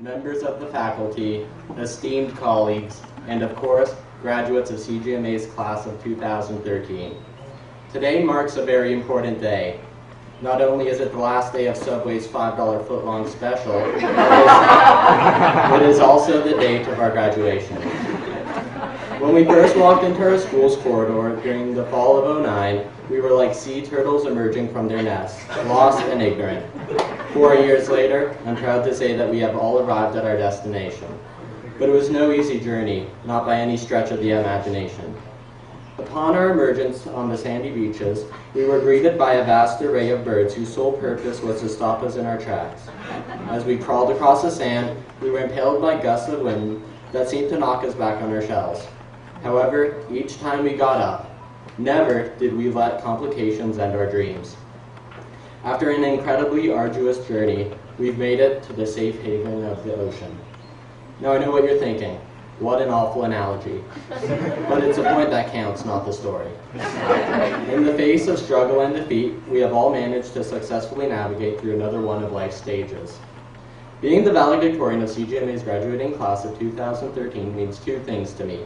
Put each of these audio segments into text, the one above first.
members of the faculty, esteemed colleagues, and of course, graduates of CGMA's class of 2013. Today marks a very important day. Not only is it the last day of Subway's $5 footlong special, it is also the date of our graduation. When we first walked into our school's corridor during the fall of '09, we were like sea turtles emerging from their nests, lost and ignorant. 4 years later, I'm proud to say that we have all arrived at our destination. But it was no easy journey, not by any stretch of the imagination. Upon our emergence on the sandy beaches, we were greeted by a vast array of birds whose sole purpose was to stop us in our tracks. As we crawled across the sand, we were impaled by gusts of wind that seemed to knock us back on our shells. However, each time we got up, never did we let complications end our dreams. After an incredibly arduous journey, we've made it to the safe haven of the ocean. Now I know what you're thinking. What an awful analogy. But it's the point that counts, not the story. In the face of struggle and defeat, we have all managed to successfully navigate through another one of life's stages. Being the valedictorian of CGMA's graduating class of 2013 means two things to me.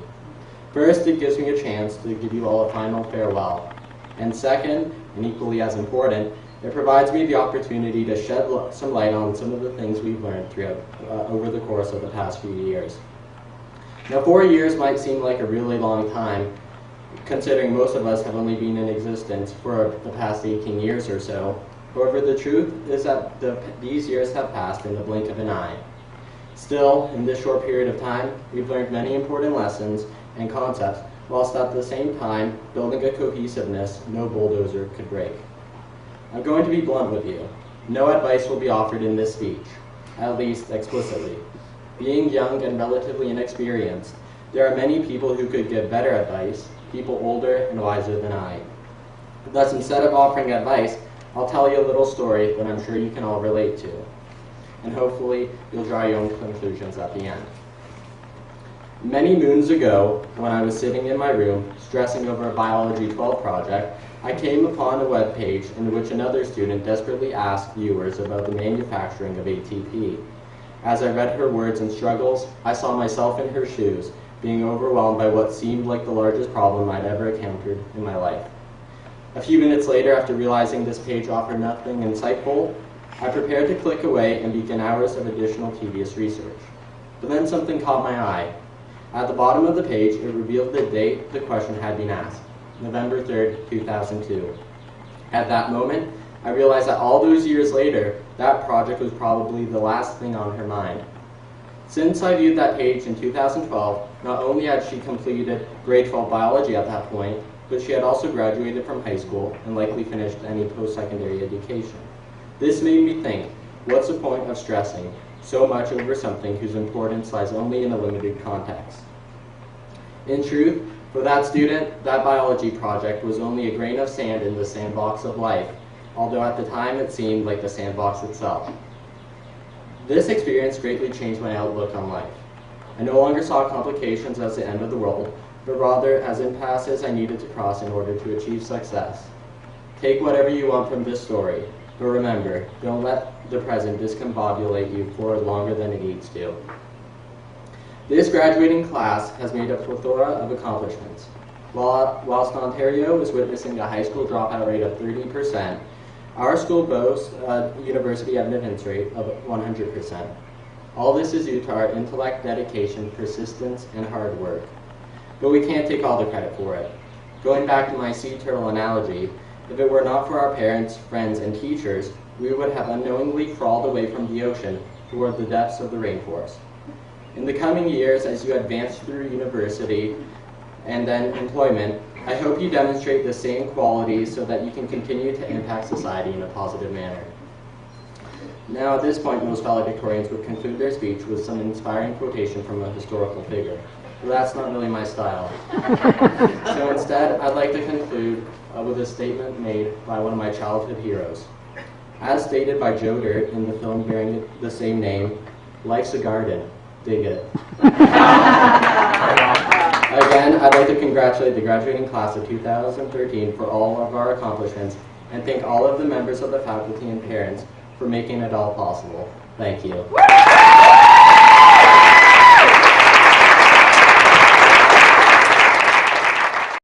First, it gives me a chance to give you all a final farewell. And second, and equally as important, it provides me the opportunity to shed some light on some of the things we've learned throughout over the course of the past few years. Now, 4 years might seem like a really long time, considering most of us have only been in existence for the past 18 years or so. However, the truth is that these years have passed in the blink of an eye. Still, in this short period of time, we've learned many important lessons and concepts, whilst at the same time building a cohesiveness no bulldozer could break. I'm going to be blunt with you. No advice will be offered in this speech, at least explicitly. Being young and relatively inexperienced, there are many people who could give better advice, people older and wiser than I. Thus, instead of offering advice, I'll tell you a little story that I'm sure you can all relate to. And hopefully, you'll draw your own conclusions at the end. Many moons ago, when I was sitting in my room, stressing over a Biology 12 project, I came upon a web page in which another student desperately asked viewers about the manufacturing of ATP. As I read her words and struggles, I saw myself in her shoes, being overwhelmed by what seemed like the largest problem I'd ever encountered in my life. A few minutes later, after realizing this page offered nothing insightful, I prepared to click away and begin hours of additional tedious research. But then something caught my eye. At the bottom of the page, it revealed the date the question had been asked, November 3rd, 2002. At that moment, I realized that all those years later, that project was probably the last thing on her mind. Since I viewed that page in 2012, not only had she completed grade 12 biology at that point, but she had also graduated from high school and likely finished any post-secondary education. This made me think, what's the point of stressing so much over something whose importance lies only in a limited context? In truth, for that student, that biology project was only a grain of sand in the sandbox of life, although at the time it seemed like the sandbox itself. This experience greatly changed my outlook on life. I no longer saw complications as the end of the world, but rather as impasses I needed to cross in order to achieve success. Take whatever you want from this story, but remember, don't let the present discombobulate you for longer than it needs to. This graduating class has made a plethora of accomplishments. Whilst Ontario is witnessing a high school dropout rate of 30%, our school boasts a university attendance rate of 100%. All this is due to our intellect, dedication, persistence, and hard work. But we can't take all the credit for it. Going back to my sea turtle analogy, if it were not for our parents, friends, and teachers, we would have unknowingly crawled away from the ocean toward the depths of the rainforest. In the coming years, as you advance through university and then employment, I hope you demonstrate the same qualities so that you can continue to impact society in a positive manner. Now, at this point, most valedictorians would conclude their speech with some inspiring quotation from a historical figure. But that's not really my style. So instead, I'd like to conclude with a statement made by one of my childhood heroes. As stated by Joe Dirt in the film bearing the same name, life's a garden. Dig it. Again, I'd like to congratulate the graduating class of 2013 for all of our accomplishments and thank all of the members of the faculty and parents for making it all possible. Thank you.